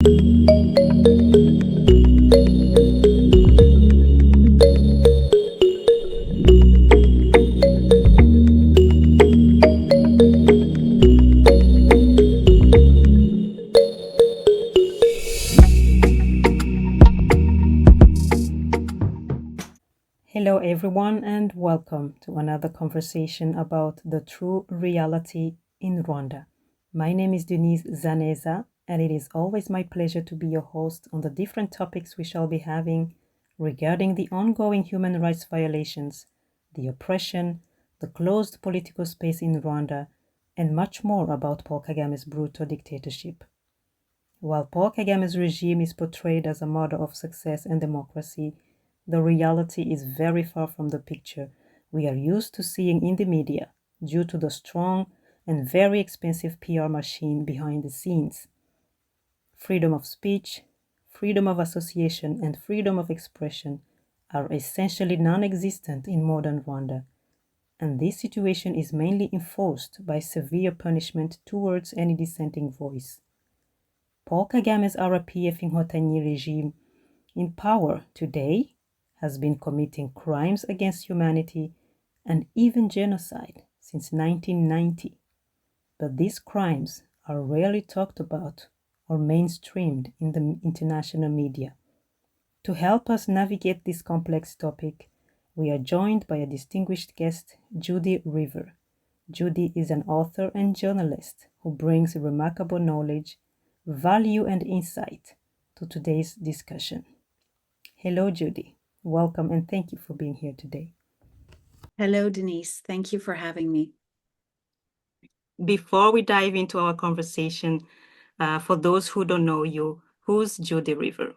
Hello, everyone, and welcome to another conversation about the true reality in Rwanda. My name is Denise Zaneza, and it is always my pleasure to be your host on the different topics we shall be having regarding the ongoing human rights violations, the oppression, the closed political space in Rwanda, and much more about Paul Kagame's brutal dictatorship. While Paul Kagame's regime is portrayed as a model of success and democracy, the reality is very far from the picture we are used to seeing in the media due to the strong and very expensive PR machine behind the scenes. Freedom of speech, freedom of association, and freedom of expression are essentially non-existent in modern Rwanda, and this situation is mainly enforced by severe punishment towards any dissenting voice. Paul Kagame's RPF Inkotanyi regime in power today has been committing crimes against humanity and even genocide since 1990. But these crimes are rarely talked about or mainstreamed in the international media. To help us navigate this complex topic, we are joined by a distinguished guest, Judi Rever. Judi is an author and journalist who brings remarkable knowledge, value, and insight to today's discussion. Hello, Judi. Welcome and thank you for being here today. Hello, Denise. Thank you for having me. Before we dive into our conversation, for those who don't know you, who's Judi Rever?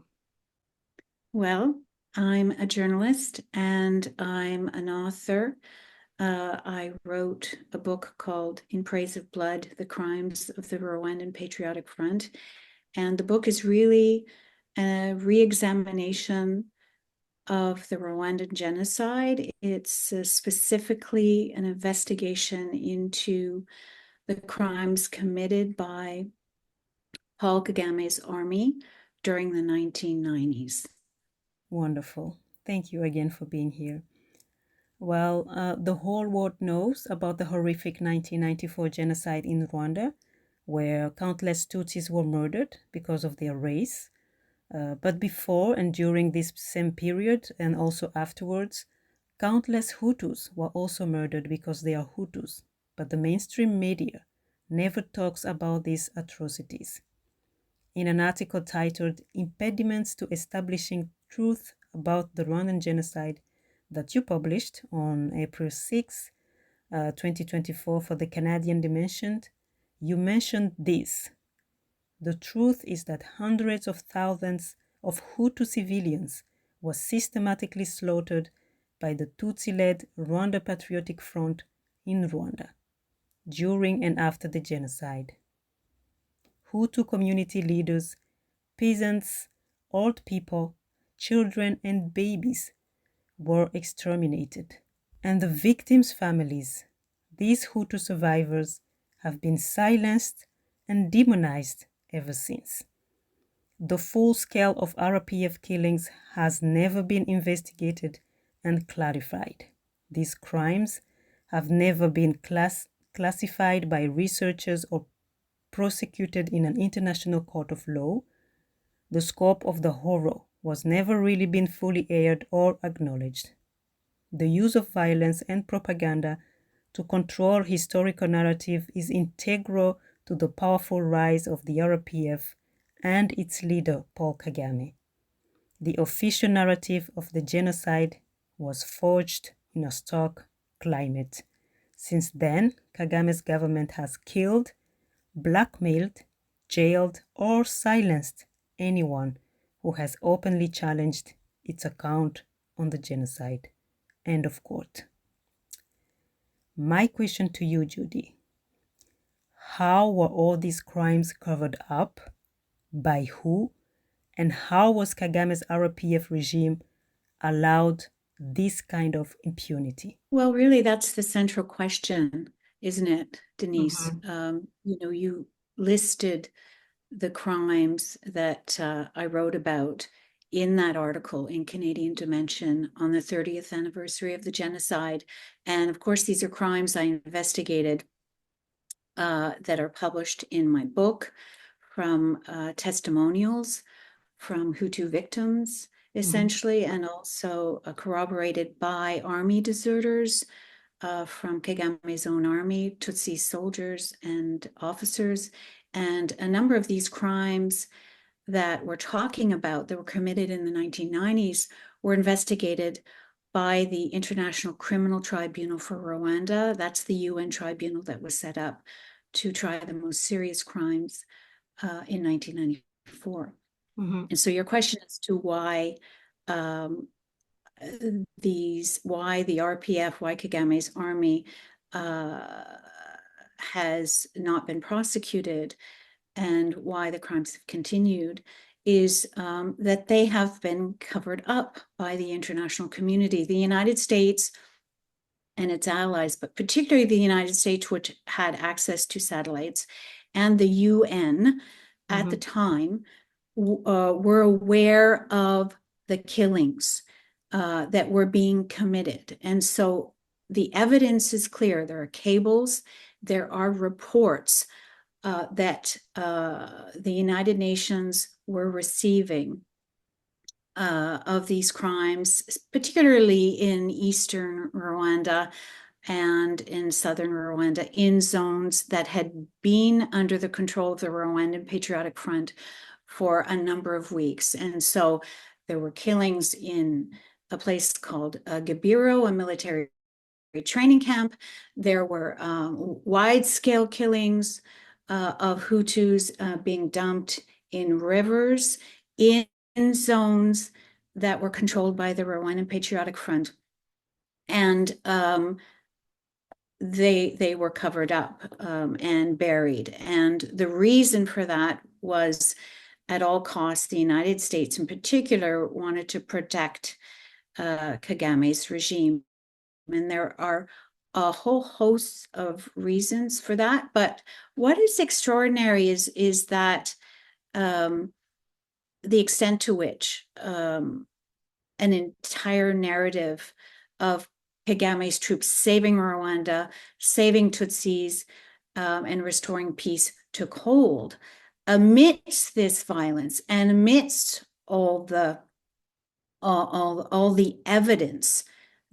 Well, I'm a journalist and I'm an author. I wrote a book called In Praise of Blood, The Crimes of the Rwandan Patriotic Front. And the book is really a re-examination of the Rwandan genocide. It's specifically an investigation into the crimes committed by Paul Kagame's army during the 1990s. Wonderful. Thank you again for being here. Well, the whole world knows about the horrific 1994 genocide in Rwanda, where countless Tutsis were murdered because of their race. But before and during this same period, and also afterwards, countless Hutus were also murdered because they are Hutus. But the mainstream media never talks about these atrocities. In an article titled Impediments to Establishing Truth About the Rwandan Genocide that you published on April 6, 2024 for the Canadian Dimension, you mentioned this. The truth is that hundreds of thousands of Hutu civilians were systematically slaughtered by the Tutsi-led Rwanda Patriotic Front in Rwanda during and after the genocide. Hutu community leaders, peasants, old people, children, and babies were exterminated. And the victims' families, these Hutu survivors, have been silenced and demonized ever since. The full scale of RPF killings has never been investigated and clarified. These crimes have never been classified by researchers or prosecuted in an international court of law. The scope of the horror was never really been fully aired or acknowledged. The use of violence and propaganda to control historical narrative is integral to the powerful rise of the RPF and its leader, Paul Kagame. The official narrative of the genocide was forged in a stark climate. Since then, Kagame's government has killed, blackmailed, jailed, or silenced anyone who has openly challenged its account on the genocide. End of quote. My question to you, Judi, how were all these crimes covered up? By who? And how was Kagame's RPF regime allowed this kind of impunity? Well, really, that's the central question, isn't it, Denise? Mm-hmm. You listed the crimes that I wrote about in that article in Canadian Dimension on the 30th anniversary of the genocide. And of course, these are crimes I investigated that are published in my book, from testimonials from Hutu victims, essentially, and also corroborated by army deserters from Kagame's own army, Tutsi soldiers and officers. And a number of these crimes that we're talking about that were committed in the 1990s were investigated by the International Criminal Tribunal for Rwanda. That's the UN tribunal that was set up to try the most serious crimes in 1994. And so your question as to why why the RPF, why Kagame's army has not been prosecuted and why the crimes have continued is that they have been covered up by the international community. The United States and its allies, but particularly the United States, which had access to satellites, and the UN at the time were aware of the killings that were being committed. And so the evidence is clear. There are cables, there are reports that the United Nations were receiving of these crimes, particularly in eastern Rwanda and in southern Rwanda, in zones that had been under the control of the Rwandan Patriotic Front for a number of weeks. And so there were killings in a place called Gabiro, a military training camp. There were wide-scale killings of Hutus being dumped in rivers in zones that were controlled by the Rwandan Patriotic Front. And they were covered up and buried. And the reason for that was, at all costs, the United States in particular wanted to protect Kagame's regime. And there are a whole host of reasons for that. But what is extraordinary is that the extent to which an entire narrative of Kagame's troops saving Rwanda, saving Tutsis, and restoring peace took hold amidst this violence and amidst all the evidence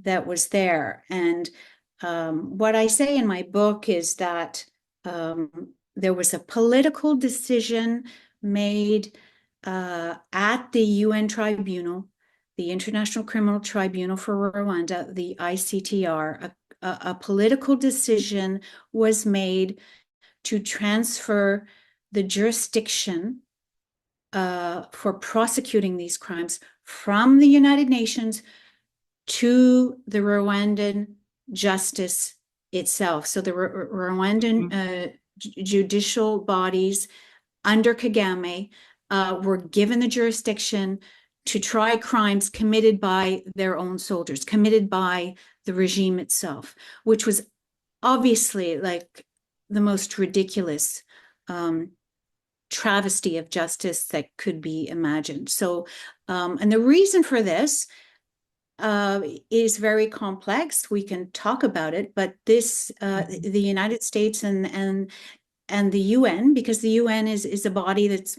that was there. And what I say in my book is that there was a political decision made at the UN tribunal, the International Criminal Tribunal for Rwanda, the ICTR. A political decision was made to transfer the jurisdiction for prosecuting these crimes from the United Nations to the Rwandan justice itself. So the Rwandan judicial bodies under Kagame were given the jurisdiction to try crimes committed by their own soldiers, committed by the regime itself, which was obviously like the most ridiculous travesty of justice that could be imagined. So, and the reason for this is very complex. We can talk about it, but this, the United States and the UN, because the UN is a body that's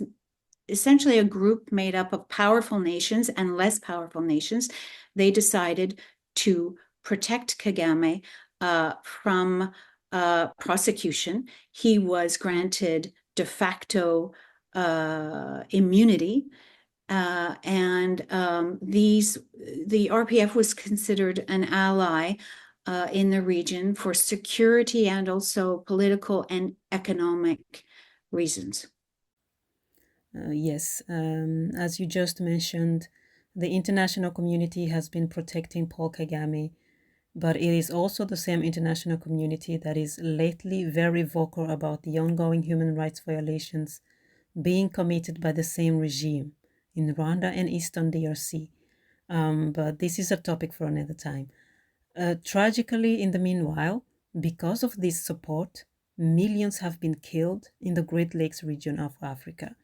essentially a group made up of powerful nations and less powerful nations, they decided to protect Kagame from prosecution. He was granted de facto immunity. And the RPF was considered an ally in the region for security and also political and economic reasons. Yes, as you just mentioned, the international community has been protecting Paul Kagame, but it is also the same international community that is lately very vocal about the ongoing human rights violations being committed by the same regime in Rwanda and Eastern DRC. But this is a topic for another time. Tragically, in the meanwhile, because of this support, millions have been killed in the Great Lakes region of Africa.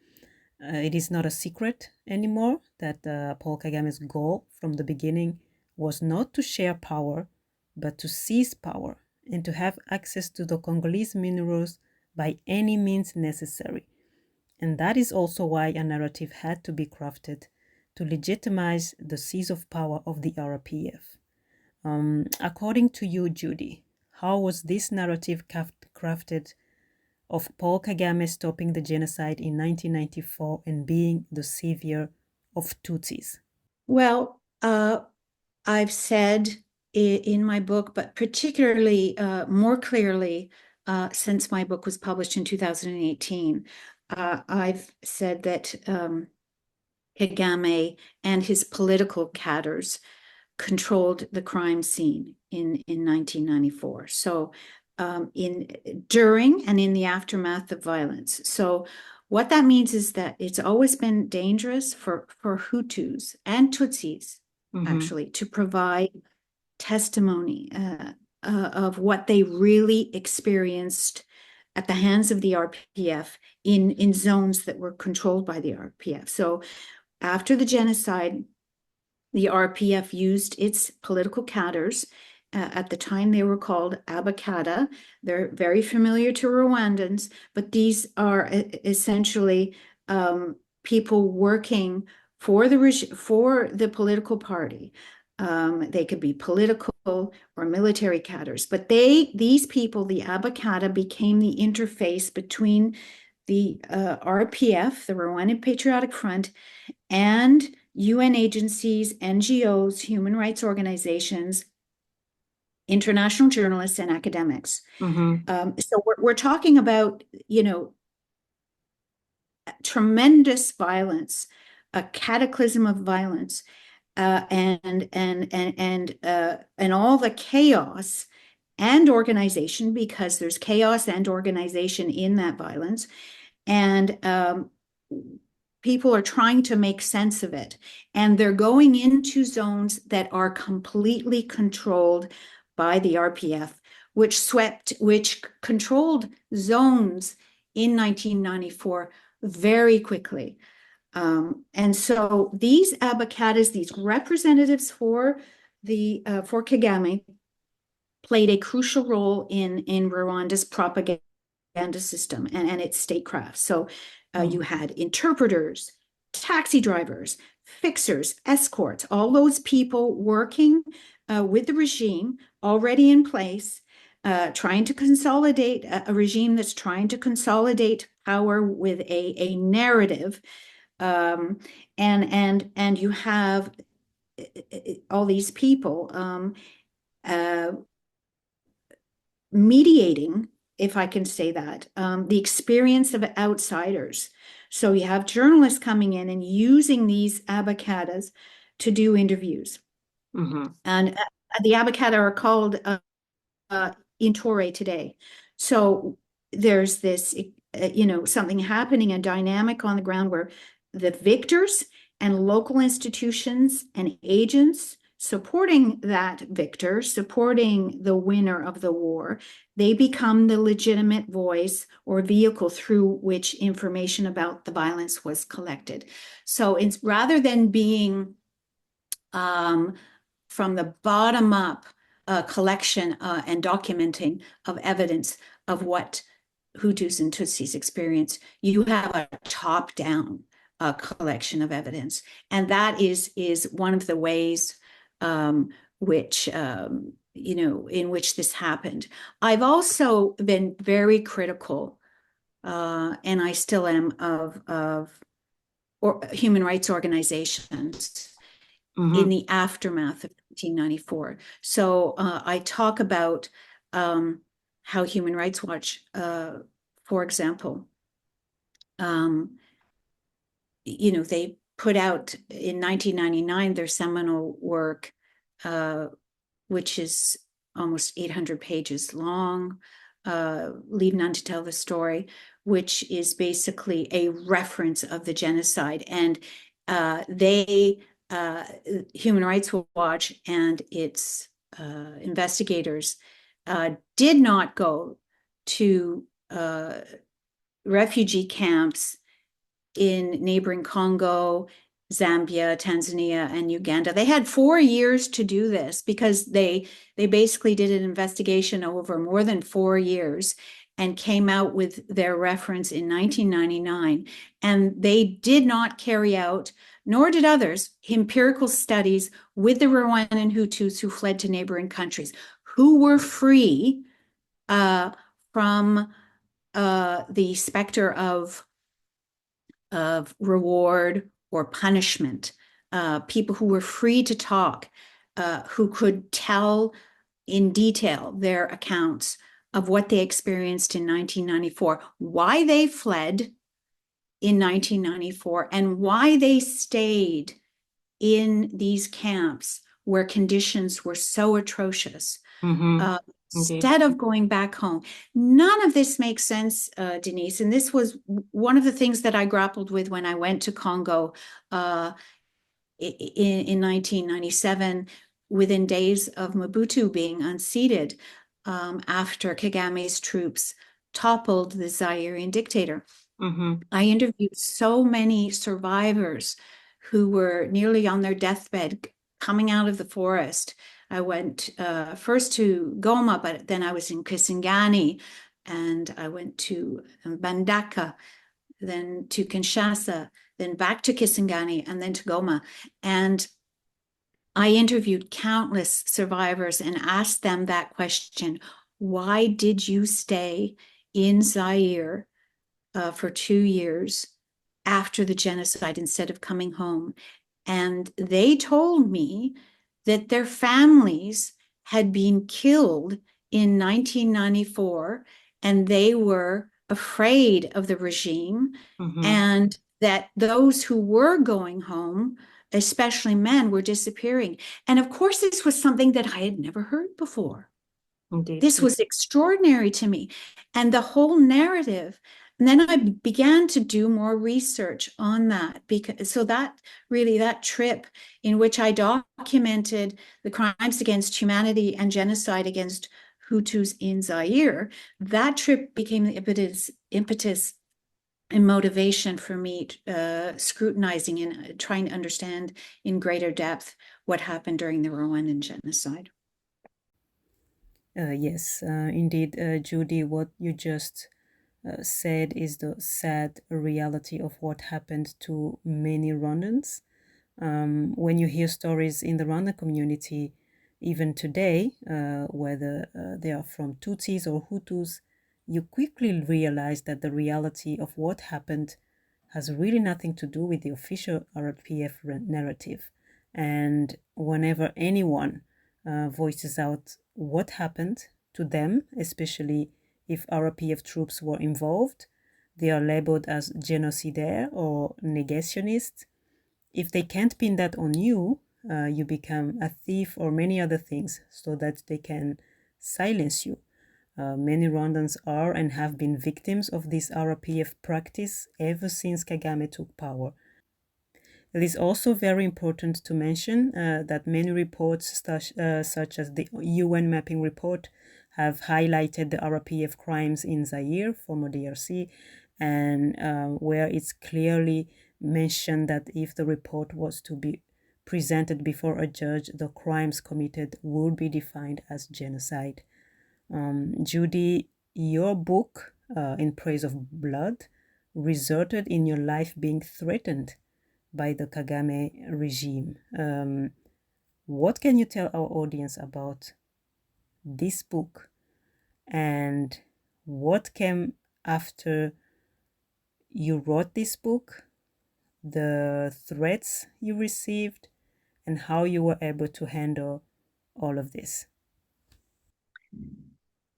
It is not a secret anymore that Paul Kagame's goal from the beginning was not to share power, but to seize power and to have access to the Congolese minerals by any means necessary. And that is also why a narrative had to be crafted to legitimize the seize of power of the RPF. According to you, Judi, how was this narrative crafted of Paul Kagame stopping the genocide in 1994 and being the savior of Tutsis? Well, I've said in my book, but particularly more clearly since my book was published in 2018, I've said that Kagame and his political cadres controlled the crime scene in 1994. So during and in the aftermath of violence. So what that means is that it's always been dangerous for Hutus and Tutsis, actually, to provide testimony of what they really experienced at the hands of the RPF in zones that were controlled by the RPF. So after the genocide, the RPF used its political cadres. At the time, they were called Abakada. They're very familiar to Rwandans, but these are essentially people working for the political party. They could be political or military cadres, but these people, the Abakada, became the interface between the RPF, the Rwandan Patriotic Front, and UN agencies, NGOs, human rights organizations, international journalists, and academics. So we're talking about, tremendous violence, a cataclysm of violence, and all the chaos and organization, because there's chaos and organization in that violence, and people are trying to make sense of it, and they're going into zones that are completely controlled by the RPF, which controlled zones in 1994 very quickly. And so these Abakadas, these representatives for Kagame, played a crucial role in Rwanda's propaganda system and its statecraft. So you had interpreters, taxi drivers, fixers, escorts, all those people working with the regime already in place, trying to consolidate a regime that's trying to consolidate power with a narrative. And you have all these people mediating, if I can say that, the experience of outsiders. So you have journalists coming in and using these Abakadas to do interviews. And the Abakada are called Intore today. So there's this, something happening, a dynamic on the ground where the victors and local institutions and agents supporting that victor, supporting the winner of the war, they become the legitimate voice or vehicle through which information about the violence was collected. So it's rather than being from the bottom up collection and documenting of evidence of what Hutus and Tutsis experience, you have a top down collection of evidence. And that is one of the ways which in which this happened. I've also been very critical, and I still am, of human rights organizations in the aftermath of 1994. So I talk about how Human Rights Watch, for example, they put out in 1999 their seminal work, which is almost 800 pages long, Leave None to Tell the Story, which is basically a reference of the genocide. And Human Rights Watch and its investigators did not go to refugee camps in neighboring Congo, Zambia, Tanzania, and Uganda. They had 4 years to do this because they basically did an investigation over more than 4 years and came out with their reference in 1999. And they did not carry out, nor did others, empirical studies with the Rwandan Hutus who fled to neighboring countries, who were free from the specter of reward or punishment, people who were free to talk, who could tell in detail their accounts of what they experienced in 1994, why they fled in 1994, and why they stayed in these camps where conditions were so atrocious. Instead of going back home. None of this makes sense, Denise. And this was one of the things that I grappled with when I went to Congo in 1997, within days of Mobutu being unseated after Kagame's troops toppled the Zairean dictator. I interviewed so many survivors who were nearly on their deathbed coming out of the forest. I went first to Goma, but then I was in Kisangani, and I went to Bandaka, then to Kinshasa, then back to Kisangani, and then to Goma. And I interviewed countless survivors and asked them that question: why did you stay in Zaire for 2 years after the genocide instead of coming home? And they told me that their families had been killed in 1994 and they were afraid of the regime, and that those who were going home, especially men, were disappearing. And of course, this was something that I had never heard before. Indeed. This was extraordinary to me. And the whole narrative. And then I began to do more research on that, because so that really, that trip in which I documented the crimes against humanity and genocide against Hutus in Zaire, that trip became the impetus and motivation for me scrutinizing and trying to understand in greater depth what happened during the Rwandan genocide. Yes, indeed, Judy, what you just said is the sad reality of what happened to many Rwandans. When you hear stories in the Rwanda community, even today, whether they are from Tutsis or Hutus, you quickly realize that the reality of what happened has really nothing to do with the official RPF narrative. And whenever anyone voices out what happened to them, especially if RPF troops were involved, they are labeled as genocidaire or negationist. If they can't pin that on you, you become a thief or many other things so that they can silence you. Many Rwandans are and have been victims of this RPF practice ever since Kagame took power. It is also very important to mention that many reports, such as the UN mapping report, have highlighted the RPF crimes in Zaire, former DRC, and where it's clearly mentioned that if the report was to be presented before a judge, the crimes committed would be defined as genocide. Judy, your book, In Praise of Blood, resulted in your life being threatened by the Kagame regime. What can you tell our audience about this book, and what came after you wrote this book, the threats you received, and how you were able to handle all of this?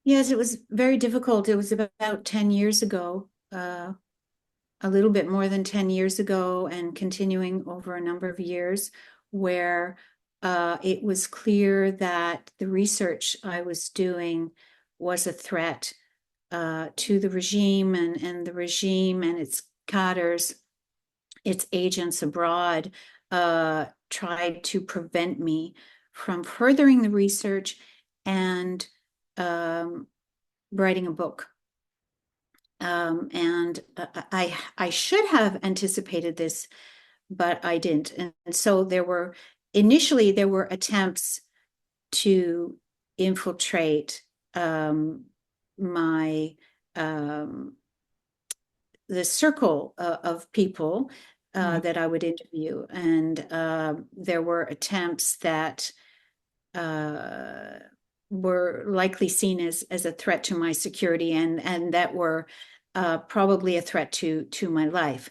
Yes, it was very difficult. It was about 10 years ago, a little bit more than 10 years ago, and continuing over a number of years, where it was clear that the research I was doing was a threat to the regime, and the regime and its cadres, its agents abroad, tried to prevent me from furthering the research and writing a book. And I should have anticipated this, but I didn't. And so initially there were attempts to infiltrate my the circle of people that I would interview, and there were attempts that were likely seen as a threat to my security, and that were probably a threat to my life.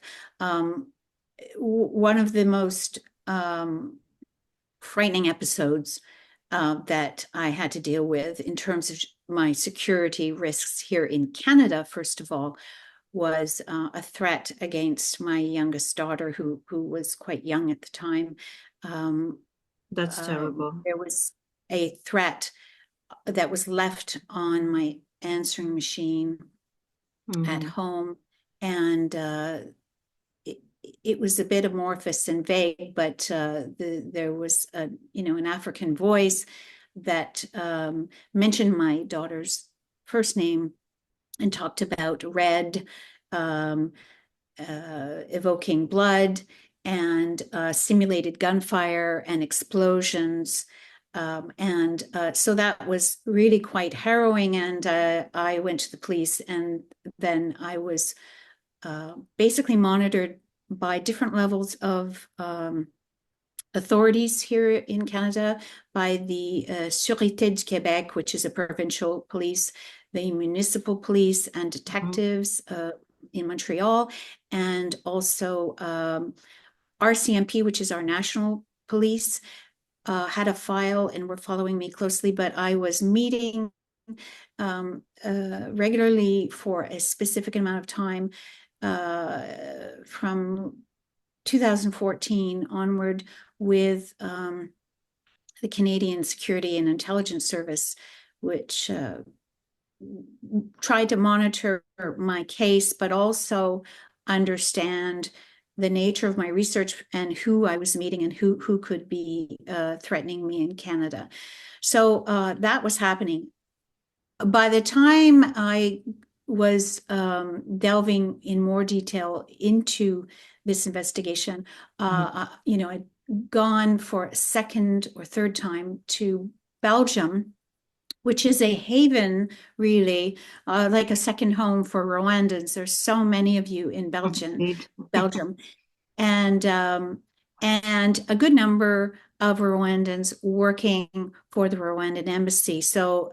One of the most frightening episodes that I had to deal with in terms of my security risks here in Canada, first of all, was a threat against my youngest daughter, who was quite young at the time. That's terrible. There was a threat that was left on my answering machine at home, and it was a bit amorphous and vague, but there was an African voice that mentioned my daughter's first name and talked about red, evoking blood, and simulated gunfire and explosions. So that was really quite harrowing. And I went to the police, and then I was basically monitored by different levels of authorities here in Canada, by the Sûreté du Québec, which is a provincial police, the municipal police, and detectives in Montreal, and also RCMP, which is our national police, had a file and were following me closely. But I was meeting regularly for a specific amount of time from 2014 onward with the Canadian Security and Intelligence Service, which tried to monitor my case, but also understand the nature of my research and who I was meeting and who could be threatening me in Canada. So that was happening. By the time I was delving in more detail into this investigation, I'd gone for a second or third time to Belgium, which is a haven, really, like a second home for Rwandans. There's so many of you in Belgium, and a good number of Rwandans working for the Rwandan embassy. So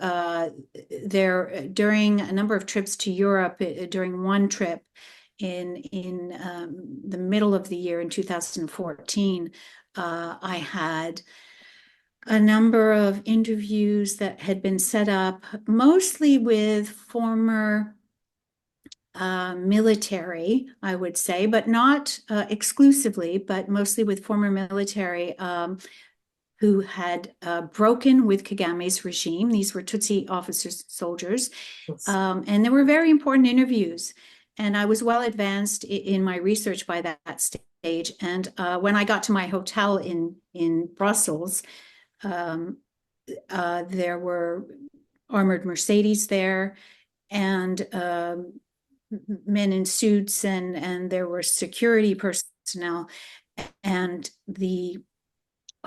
during a number of trips to Europe, during one trip in the middle of the year in 2014, I had a number of interviews that had been set up, mostly with former military, I would say, but not exclusively, but mostly with former military who had broken with Kagame's regime. These were Tutsi officers, soldiers, and they were very important interviews. And I was well advanced in my research by that stage. And when I got to my hotel in Brussels, there were armored Mercedes there, and men in suits, and there were security personnel, and the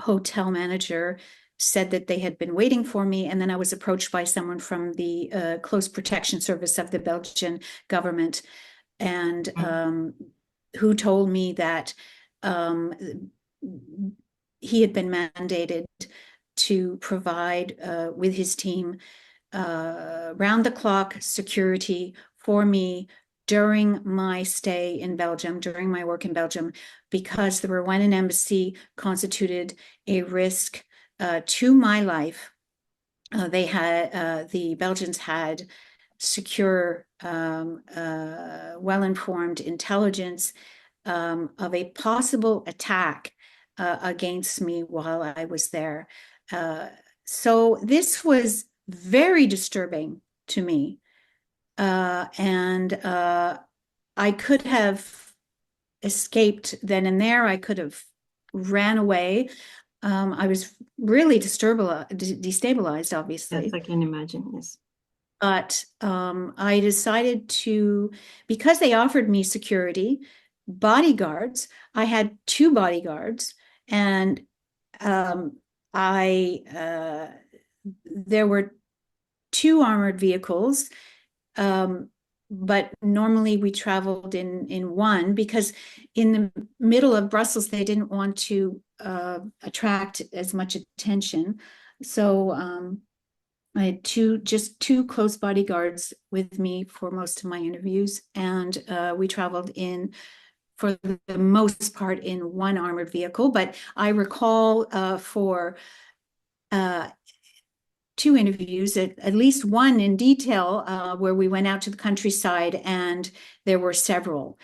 hotel manager said that they had been waiting for me. And then I was approached by someone from the Close Protection Service of the Belgian government, and who told me that he had been mandated to provide with his team round-the-clock security for me during my stay in Belgium, during my work in Belgium, because the Rwandan embassy constituted a risk to my life. The Belgians had secure, well-informed intelligence of a possible attack against me while I was there. So this was very disturbing to me. And I could have escaped then and there. I could have ran away. I was really destabilized, obviously. Yes, I can imagine, yes. But I decided to, because they offered me security, bodyguards. I had two bodyguards, and um, I there were two armored vehicles, but normally we traveled in one because in the middle of Brussels they didn't want to attract as much attention. So I had just two close bodyguards with me for most of my interviews, and we traveled in, for the most part, in one armored vehicle. But I recall for uh, two interviews, at least one in detail, where we went out to the countryside, and there were several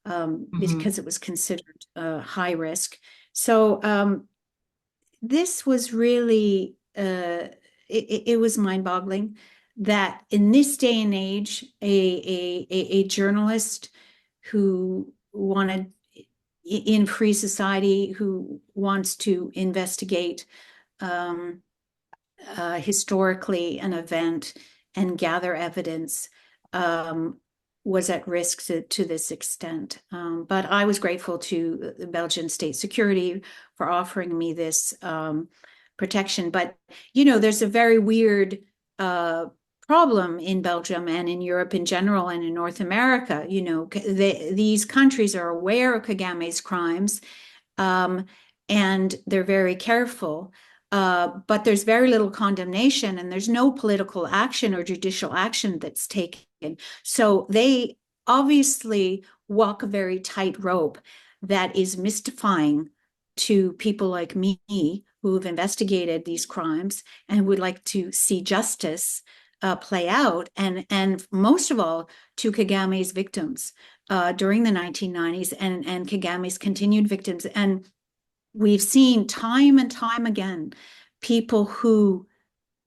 because it was considered high risk. So this was really, it was mind-boggling that in this day and age, a journalist who wanted, in free society, who wants to investigate historically an event and gather evidence, was at risk to this extent. But I was grateful to the Belgian state security for offering me this protection. But, there's a very weird problem in Belgium and in Europe in general and in North America. These countries are aware of Kagame's crimes, and they're very careful. But there's very little condemnation, and there's no political action or judicial action that's taken. So they obviously walk a very tight rope that is mystifying to people like me who have investigated these crimes and would like to see justice play out, and most of all to Kagame's victims during the 1990s, and Kagame's continued victims. And we've seen time and time again people who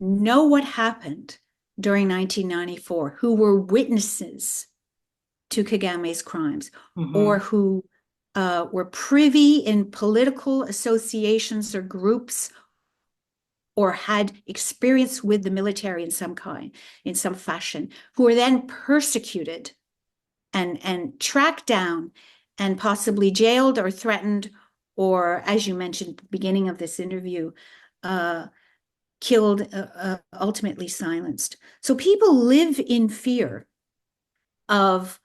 know what happened during 1994, who were witnesses to Kagame's crimes, or who were privy in political associations or groups, or had experience with the military in some kind, in some fashion, who were then persecuted and tracked down and possibly jailed or threatened, or, as you mentioned at the beginning of this interview, killed, ultimately silenced. So people live in fear of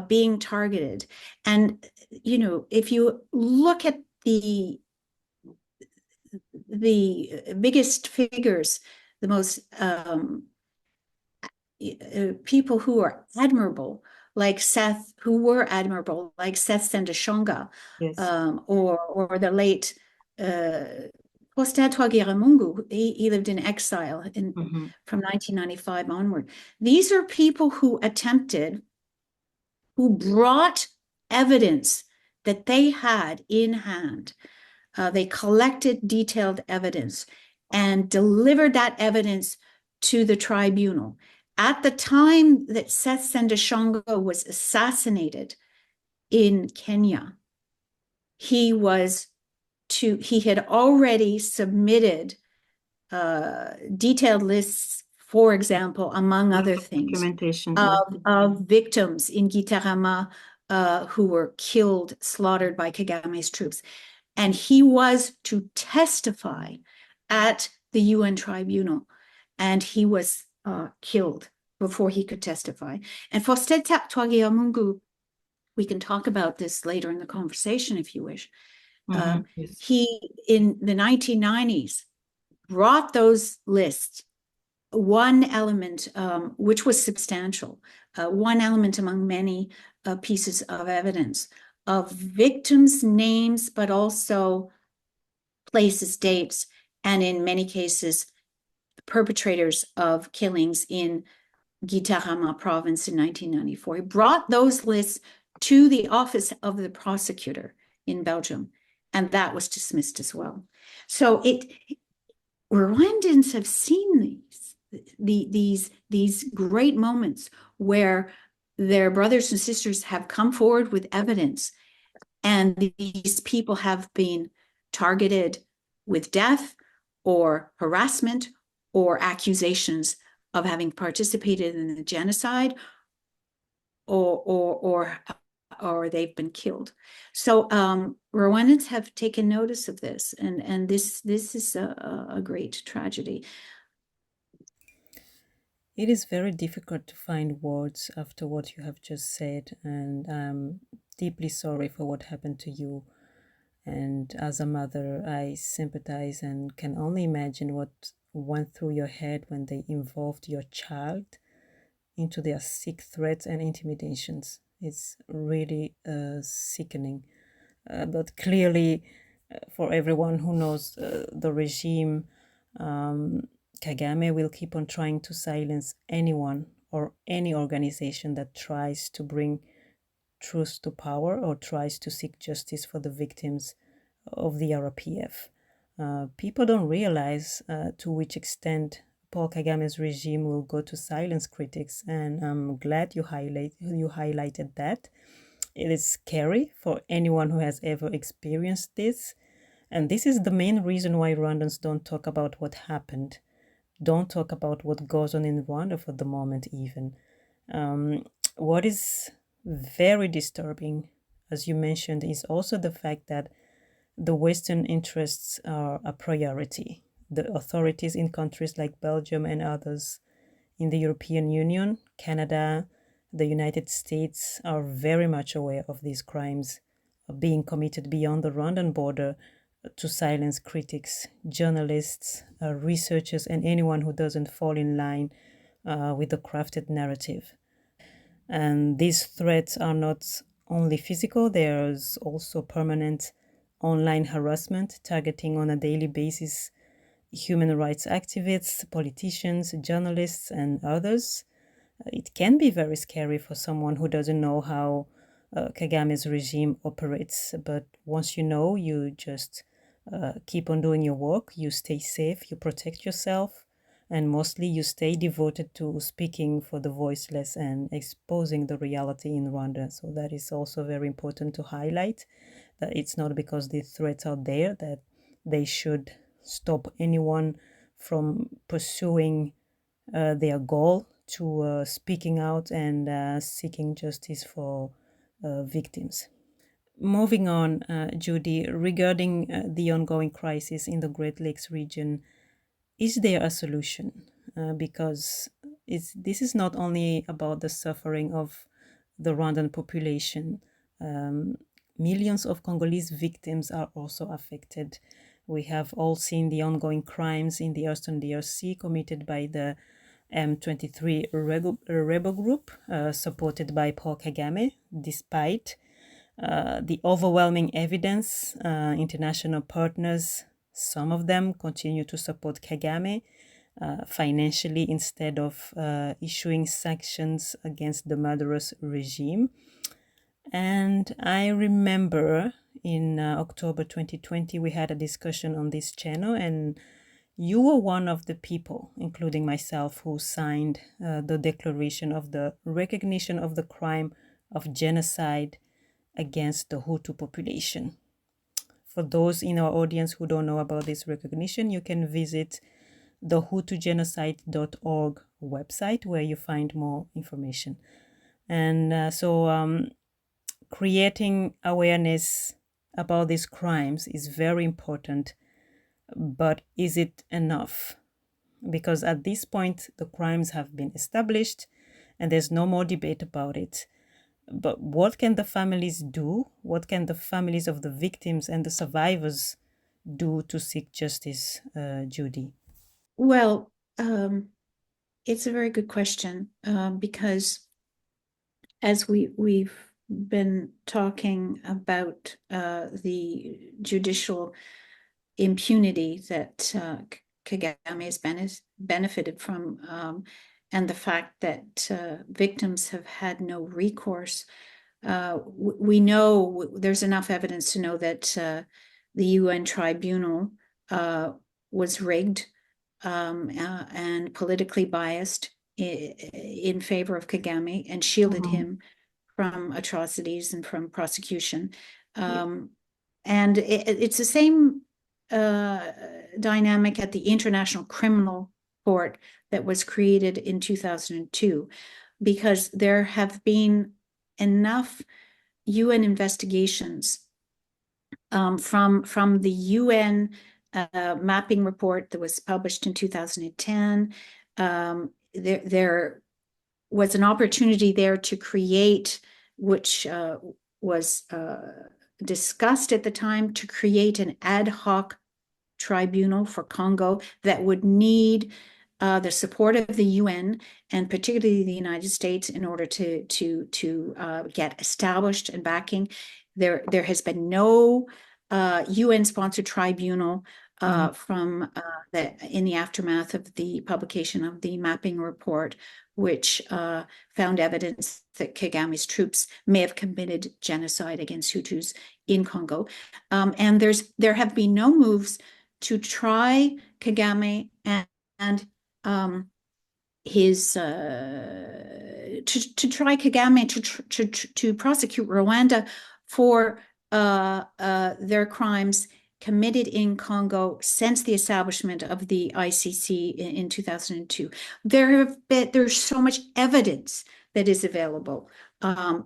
being targeted. And, if you look at the biggest figures, the most people who are admirable, like Seth, who were admirable, like Seth Sendashonga, Yes. Or the late Faustin Twagiramungu. He lived in exile from 1995 onward. These are people who brought evidence that they had in hand. They collected detailed evidence and delivered that evidence to the tribunal. At the time that Seth Sendashonga was assassinated in Kenya, he had already submitted detailed lists, for example, among other things, Documentation. of victims in Gitarama who were killed, slaughtered by Kagame's troops. And he was to testify at the UN tribunal, and he was killed before he could testify. And Faustin Twagiramungu, we can talk about this later in the conversation if you wish. Yes. He, in the 1990s, brought those lists, one element, which was substantial, one element among many pieces of evidence, of victims' names, but also places, dates, and in many cases, perpetrators of killings in Gitarama province in 1994. He brought those lists to the office of the prosecutor in Belgium, and that was dismissed as well. So Rwandans have seen these great moments where their brothers and sisters have come forward with evidence, and these people have been targeted with death or harassment or accusations of having participated in the genocide, or they've been killed. So Rwandans have taken notice of this, and this is a great tragedy. It is very difficult to find words after what you have just said, and I'm deeply sorry for what happened to you. And as a mother, I sympathize and can only imagine what went through your head when they involved your child into their sick threats and intimidations. It's really sickening. But clearly, for everyone who knows the regime, Kagame will keep on trying to silence anyone or any organization that tries to bring truth to power or tries to seek justice for the victims of the RPF. People don't realize to which extent Paul Kagame's regime will go to silence critics, and I'm glad you highlighted that. It is scary for anyone who has ever experienced this, and this is the main reason why Rwandans don't talk about what happened, don't talk about what goes on in Rwanda for the moment, even. What is very disturbing, as you mentioned, is also the fact that the Western interests are a priority. The authorities in countries like Belgium and others in the European Union, Canada, the United States are very much aware of these crimes being committed beyond the Rwandan border to silence critics, journalists, researchers, and anyone who doesn't fall in line with the crafted narrative. And these threats are not only physical, there's also permanent online harassment targeting on a daily basis human rights activists, politicians, journalists, and others. It can be very scary for someone who doesn't know how Kagame's regime operates. But once you know, you just keep on doing your work, you stay safe, you protect yourself, and mostly you stay devoted to speaking for the voiceless and exposing the reality in Rwanda. So that is also very important to highlight, that it's not because the threats are there that they should stop anyone from pursuing their goal to speaking out and seeking justice for victims. Moving on, Judi, regarding the ongoing crisis in the Great Lakes region, is there a solution? Because this is not only about the suffering of the Rwandan population. Millions of Congolese victims are also affected. We have all seen the ongoing crimes in the Eastern DRC committed by the M23 rebel group, supported by Paul Kagame, despite the overwhelming evidence. International partners, some of them continue to support Kagame financially instead of issuing sanctions against the murderous regime. And I remember in October 2020, we had a discussion on this channel, and you were one of the people, including myself, who signed the declaration of the recognition of the crime of genocide against the Hutu population. For those in our audience who don't know about this recognition, you can visit the hutugenocide.org website where you find more information. And creating awareness about these crimes is very important, but is it enough? Because at this point, the crimes have been established and there's no more debate about it. But what can the families do? What can the families of the victims and the survivors do to seek justice, Judi? Well, it's a very good question, because as we've been talking about the judicial impunity that Kagame has benefited from, and the fact that victims have had no recourse. We know there's enough evidence to know that the UN tribunal was rigged and politically biased in favor of Kagame and shielded him from atrocities and from prosecution. And it's the same dynamic at the International Criminal report that was created in 2002, because there have been enough UN investigations from the UN mapping report that was published in 2010. There was an opportunity there to create, which was discussed at the time, to create an ad hoc tribunal for Congo that would need the support of the UN and particularly the United States in order to get established and backing. There has been no UN-sponsored tribunal from in the aftermath of the publication of the mapping report, which found evidence that Kagame's troops may have committed genocide against Hutus in Congo. And there have been no moves to try Kagame and his to try Kagame to prosecute Rwanda for their crimes committed in Congo since the establishment of the ICC in 2002. There's so much evidence that is available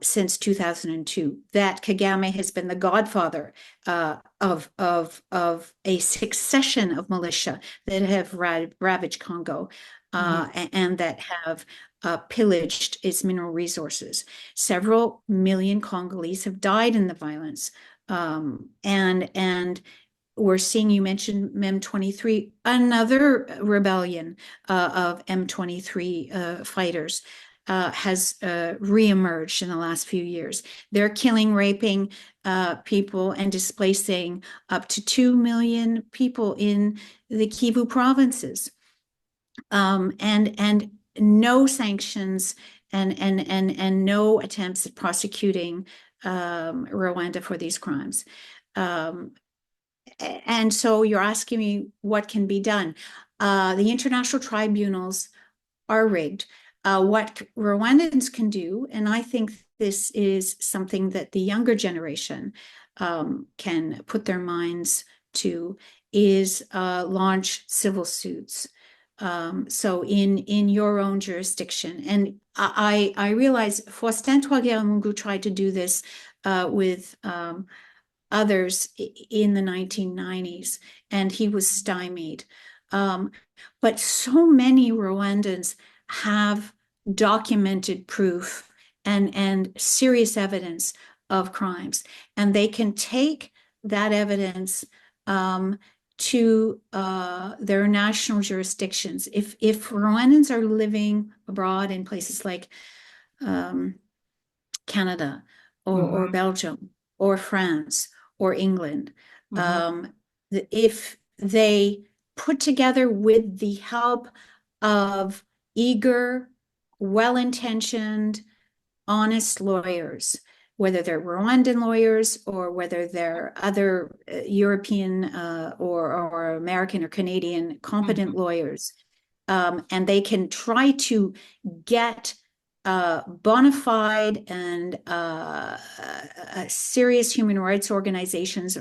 since 2002 that Kagame has been the godfather of a succession of militia that have ravaged Congo and that have pillaged its mineral resources. Several million Congolese have died in the violence, and we're seeing, you mentioned M23, another rebellion of M23 fighters has reemerged in the last few years. They're killing, raping people and displacing up to 2 million people in the Kivu provinces. And no sanctions and no attempts at prosecuting Rwanda for these crimes. And so you're asking me what can be done. The international tribunals are rigged. What Rwandans can do, and I think this is something that the younger generation can put their minds to, is launch civil suits. So in your own jurisdiction. And I realize Faustin Twagiramungu tried to do this with others in the 1990s, and he was stymied. But so many Rwandans have documented proof and serious evidence of crimes, and they can take that evidence to their national jurisdictions. If Rwandans are living abroad in places like Canada or Belgium or France or England, if they put together with the help of eager, well-intentioned, honest lawyers, whether they're Rwandan lawyers or whether they're other European or American or Canadian competent lawyers, and they can try to get bona fide and serious human rights organizations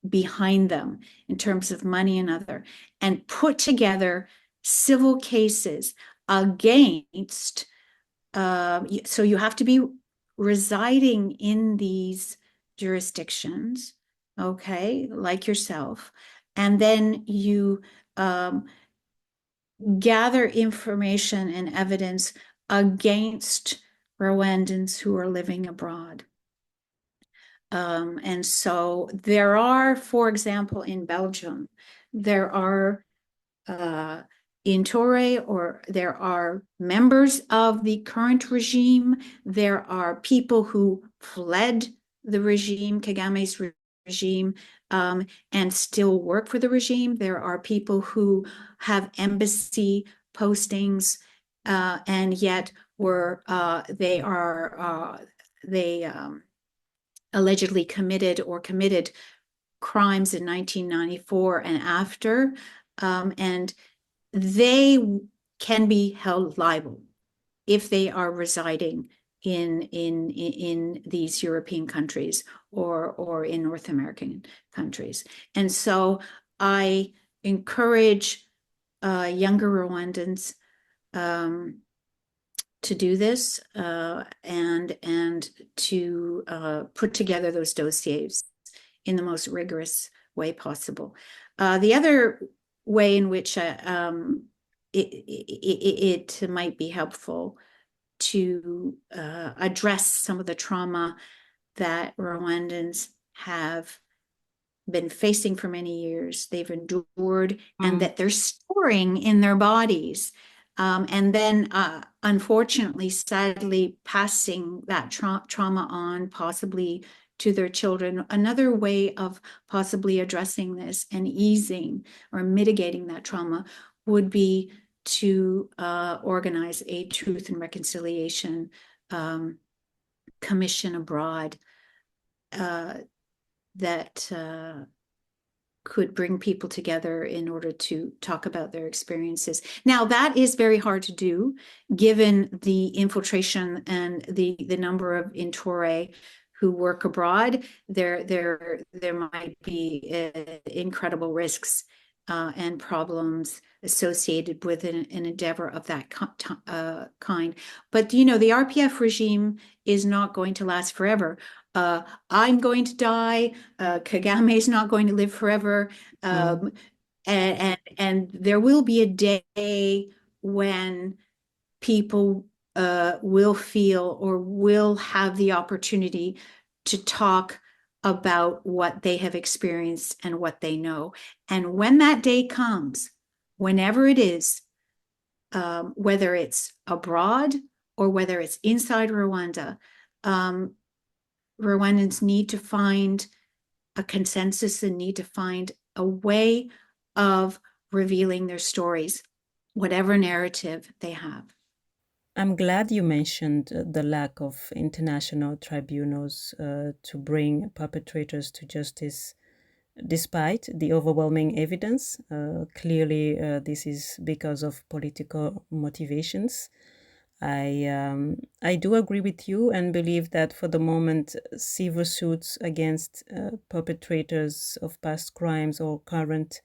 behind them in terms of money and other, and put together civil cases against, so you have to be residing in these jurisdictions, okay, like yourself, and then you gather information and evidence against Rwandans who are living abroad. And so there are, for example, in Belgium, there are in Torre, or there are members of the current regime. There are people who fled the regime, Kagame's regime, and still work for the regime. There are people who have embassy postings, and yet they allegedly committed crimes in 1994 and after, and they can be held liable if they are residing in these European countries or in North American countries. And so I encourage younger Rwandans to do this and to put together those dossiers in the most rigorous way possible. The other way in which it might be helpful to address some of the trauma that Rwandans have been facing for many years, they've endured, and that they're storing in their bodies. And then, unfortunately, sadly, passing that trauma on, possibly to their children. Another way of possibly addressing this and easing or mitigating that trauma would be to organize a Truth and Reconciliation Commission abroad that could bring people together in order to talk about their experiences. Now, that is very hard to do, given the infiltration and the number of Intore who work abroad. There might be incredible risks and problems associated with an endeavor of that kind. But, you know, the RPF regime is not going to last forever. I'm going to die. Kagame is not going to live forever. And there will be a day when people will feel or will have the opportunity to talk about what they have experienced and what they know. And when that day comes, whenever it is, whether it's abroad or whether it's inside Rwanda, Rwandans need to find a consensus and need to find a way of revealing their stories, whatever narrative they have. I'm glad you mentioned the lack of international tribunals to bring perpetrators to justice, despite the overwhelming evidence. Clearly, this is because of political motivations. I do agree with you and believe that for the moment, civil suits against perpetrators of past crimes or current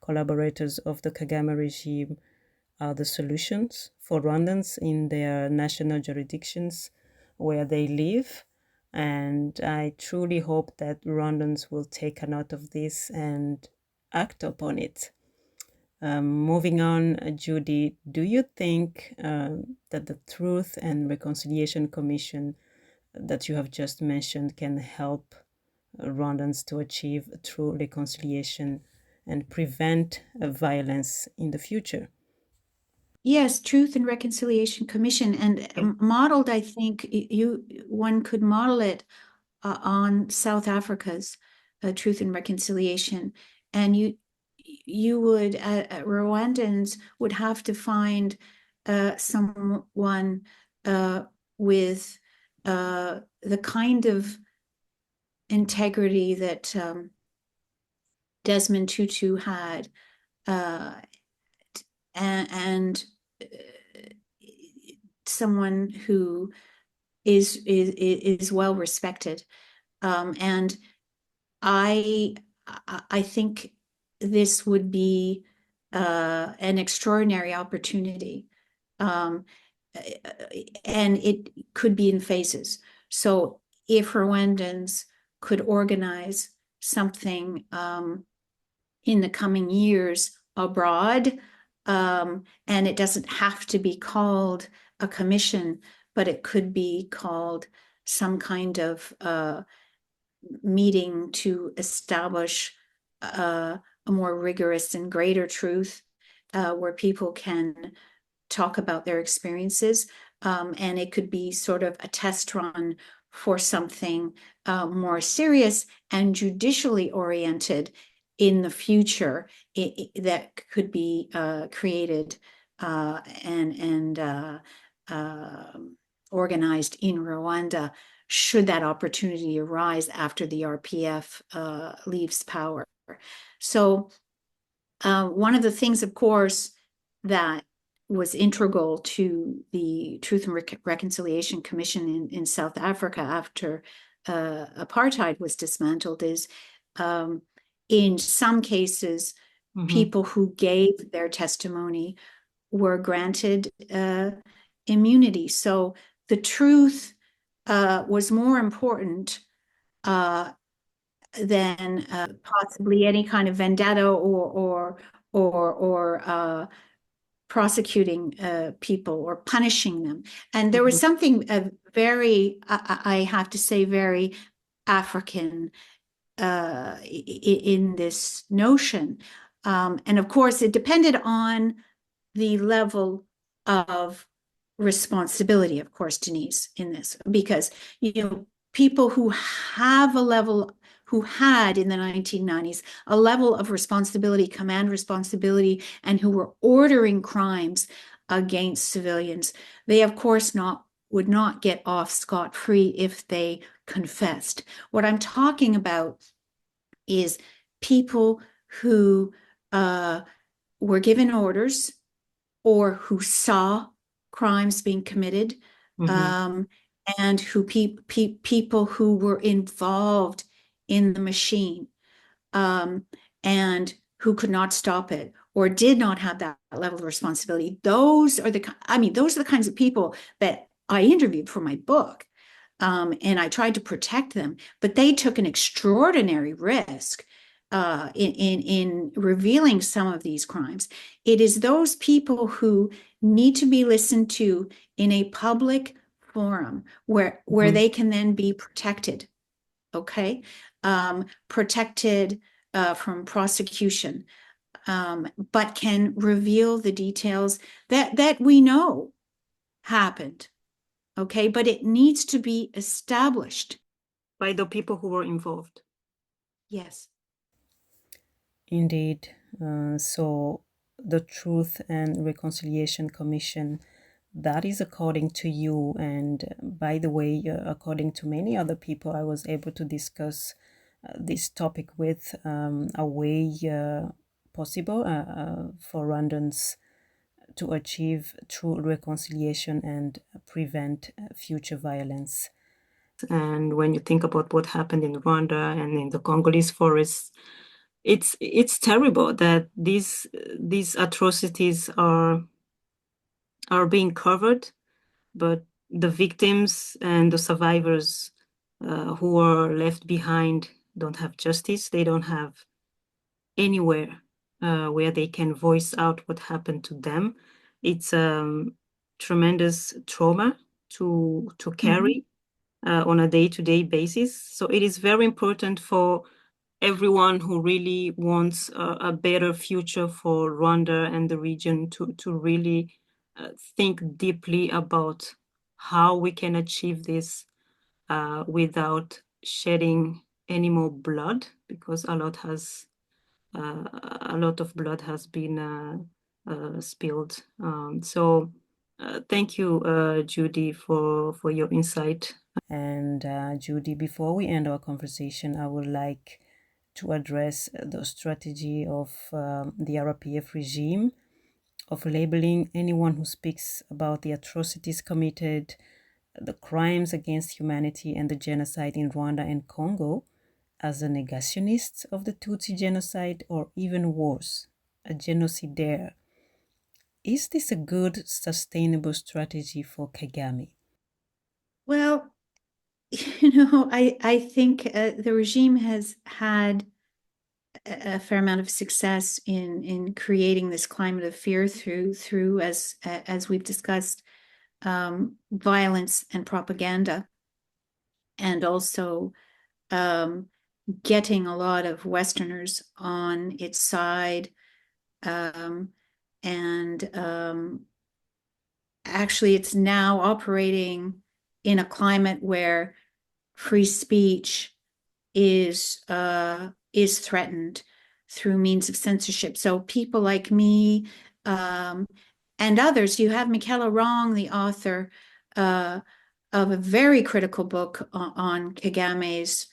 collaborators of the Kagame regime are the solutions for Rwandans in their national jurisdictions where they live. And I truly hope that Rwandans will take a note of this and act upon it. Moving on, Judi, do you think that the Truth and Reconciliation Commission that you have just mentioned can help Rwandans to achieve true reconciliation and prevent violence in the future? Yes, Truth and Reconciliation Commission, and modeled, I think one could model it on South Africa's Truth and Reconciliation, and you would Rwandans would have to find someone with the kind of integrity that Desmond Tutu had, and someone who is well respected, and I think this would be an extraordinary opportunity, and it could be in phases. So if Rwandans could organize something in the coming years abroad, and it doesn't have to be called a commission, but it could be called some kind of meeting to establish a more rigorous and greater truth, where people can talk about their experiences, and it could be sort of a test run for something more serious and judicially oriented in the future that could be created and organized in Rwanda, should that opportunity arise after the RPF leaves power. So one of the things, of course, that was integral to the Truth and Reconciliation Commission in South Africa after apartheid was dismantled is, in some cases, Mm-hmm. people who gave their testimony were granted immunity. So the truth was more important uh, than possibly any kind of vendetta or prosecuting people or punishing them. And there was something very, I have to say, very African in this notion. And of course, it depended on the level of responsibility, of course, Denise, in this, because, people who have a level, who had in the 1990s a level of responsibility, command responsibility, and who were ordering crimes against civilians, they, of course, would not get off scot-free if they confessed. What I'm talking about is people who were given orders or who saw crimes being committed, Mm-hmm. um, and who people who were involved in the machine, um, and who could not stop it or did not have that level of responsibility. Those are the kinds of people that I interviewed for my book. And I tried to protect them, but they took an extraordinary risk in revealing some of these crimes. It is those people who need to be listened to in a public forum where Mm-hmm. they can then be protected. Okay, protected from prosecution, but can reveal the details that we know happened. Okay, but it needs to be established. By the people who were involved. Yes. Indeed. So the Truth and Reconciliation Commission, that is according to you. And by the way, according to many other people I was able to discuss this topic with, a way possible for Rwandans to achieve true reconciliation and prevent future violence. And when you think about what happened in Rwanda and in the Congolese forests, it's terrible that these atrocities are being covered, but the victims and the survivors who are left behind don't have justice. They don't have anywhere where they can voice out what happened to them. It's tremendous trauma to carry on a day-to-day basis. So it is very important for everyone who really wants a better future for Rwanda and the region to really think deeply about how we can achieve this without shedding any more blood, because a lot of blood has been spilled. Thank you, Judi, for your insight. And Judi, before we end our conversation, I would like to address the strategy of the RPF regime of labeling anyone who speaks about the atrocities committed, the crimes against humanity, and the genocide in Rwanda and Congo as a negationist of the Tutsi genocide, or even worse, a genocidaire. Is this a good, sustainable strategy for Kagame? Well, I think the regime has had a fair amount of success in creating this climate of fear through as we've discussed, violence and propaganda, and also getting a lot of Westerners on its side, and actually it's now operating in a climate where free speech is threatened through means of censorship. So people like me, and others, you have Michaela Wrong, the author of a very critical book on Kagame's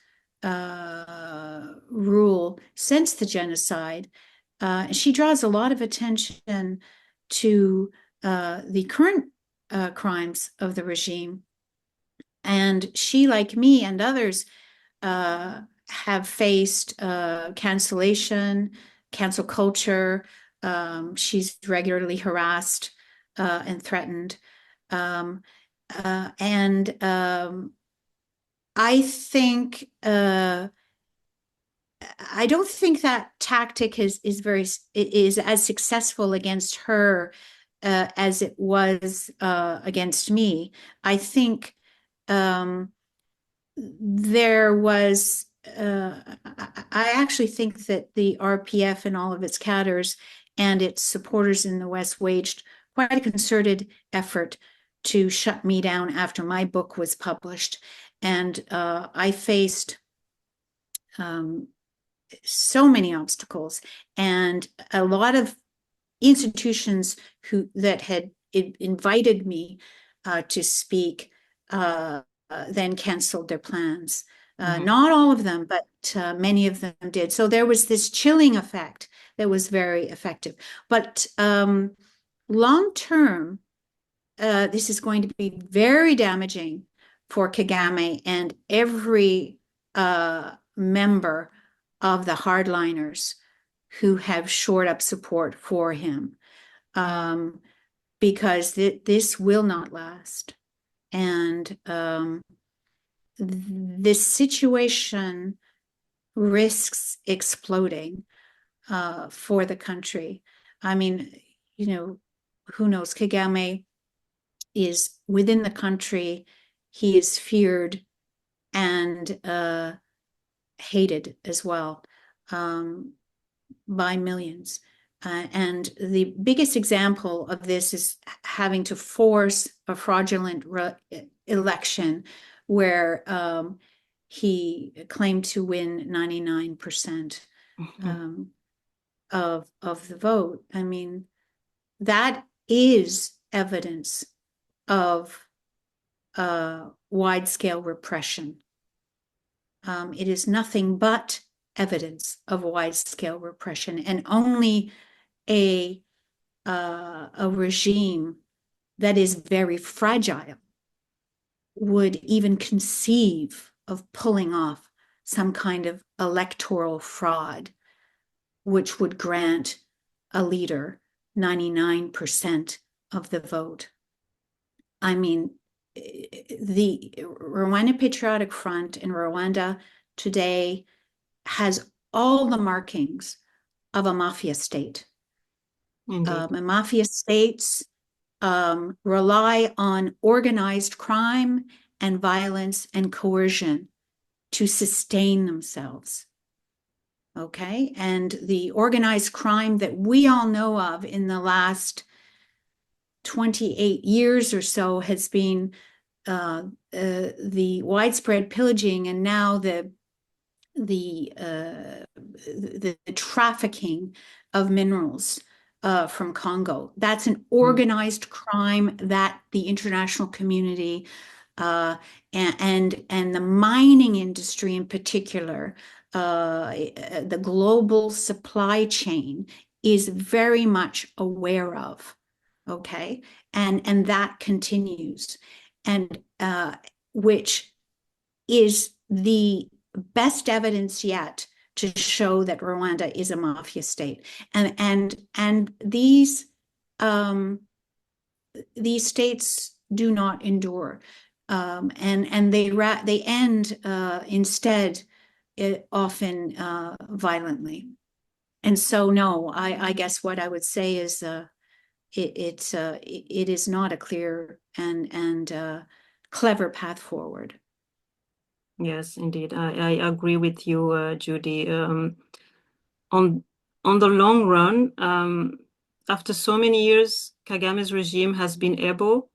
rule since the genocide. She draws a lot of attention to the current crimes of the regime. And she, like me and others, have faced cancellation, cancel culture. She's regularly harassed and threatened. And I think I don't think that tactic is as successful against her as it was against me. I think there was. I actually think that the RPF and all of its cadres and its supporters in the West waged quite a concerted effort to shut me down after my book was published. And I faced so many obstacles, and a lot of institutions that had invited me to speak then canceled their plans. Not all of them, but many of them did. So there was this chilling effect that was very effective. But long term, this is going to be very damaging for Kagame and every member of the hardliners who have shored up support for him, because this will not last. And this situation risks exploding for the country. I mean, who knows? Kagame is within the country. He is feared and hated as well by millions. And the biggest example of this is having to force a fraudulent election where he claimed to win 99% of the vote. I mean, that is evidence of wide-scale repression. It is nothing but evidence of wide-scale repression, and only a regime that is very fragile would even conceive of pulling off some kind of electoral fraud, which would grant a leader 99% of the vote. I mean, the Rwanda Patriotic Front in Rwanda today has all the markings of a mafia state. And mafia states rely on organized crime and violence and coercion to sustain themselves. Okay, and the organized crime that we all know of in the last 28 years or so has been the widespread pillaging, and now the trafficking of minerals from Congo. That's an organized crime that the international community and the mining industry in particular, the global supply chain is very much aware of. Okay, and that continues, and which is the best evidence yet to show that Rwanda is a mafia state, and these states do not endure, and they end instead often violently. And so no, I guess what I would say is it is not a clear and clever path forward. Yes, indeed. I agree with you, Judy. On the long run, after so many years, Kagame's regime has been able,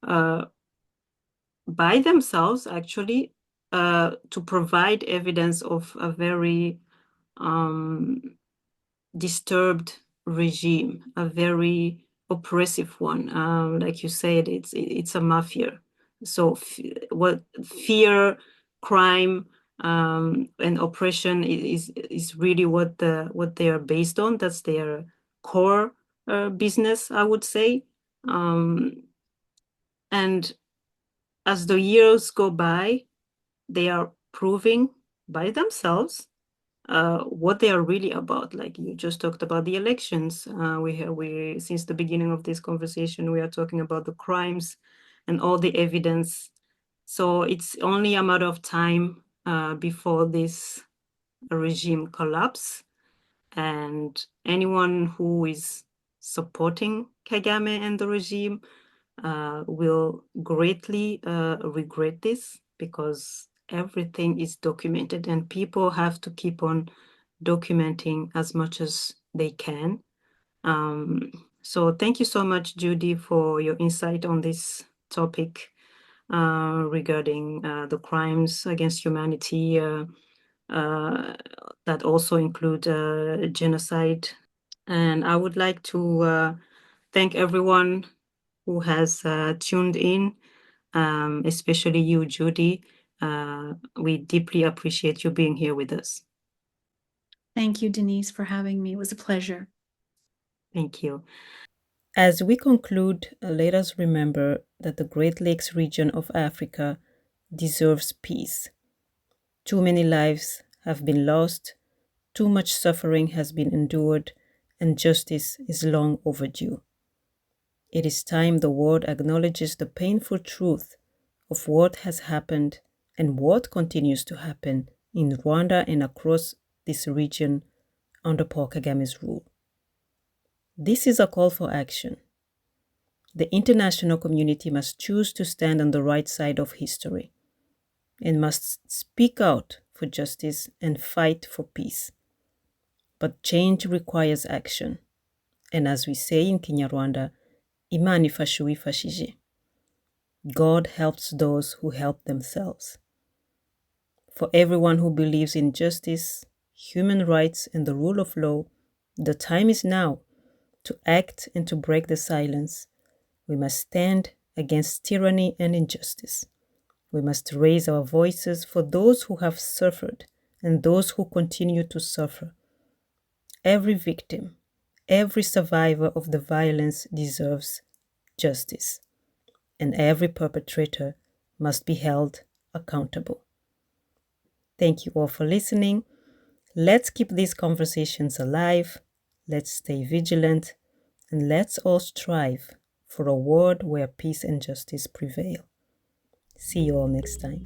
by themselves, actually, to provide evidence of a very disturbed regime, a very oppressive one. Like you said, it's a mafia. So what fear, crime, and oppression is really what they are based on. That's their core business, I would say. And as the years go by, they are proving by themselves what they are really about. Like you just talked about the elections. We since the beginning of this conversation, we are talking about the crimes and all the evidence. So it's only a matter of time before this regime collapse, and anyone who is supporting Kagame and the regime will greatly regret this, because everything is documented and people have to keep on documenting as much as they can. So thank you so much, Judi, for your insight on this topic regarding the crimes against humanity that also include genocide. And I would like to thank everyone who has tuned in, especially you, Judi. We deeply appreciate you being here with us. Thank you, Denise, for having me. It was a pleasure. Thank you. As we conclude, let us remember that the Great Lakes region of Africa deserves peace. Too many lives have been lost, too much suffering has been endured, and justice is long overdue. It is time the world acknowledges the painful truth of what has happened and what continues to happen in Rwanda and across this region under Paul Kagame's rule. This is a call for action. The international community must choose to stand on the right side of history and must speak out for justice and fight for peace. But change requires action. And as we say in Kinyarwanda, Imana ifasha uwifashije. God helps those who help themselves. For everyone who believes in justice, human rights, and the rule of law, the time is now to act and to break the silence. We must stand against tyranny and injustice. We must raise our voices for those who have suffered and those who continue to suffer. Every victim, every survivor of the violence deserves justice, and every perpetrator must be held accountable. Thank you all for listening. Let's keep these conversations alive. Let's stay vigilant, and let's all strive for a world where peace and justice prevail. See you all next time.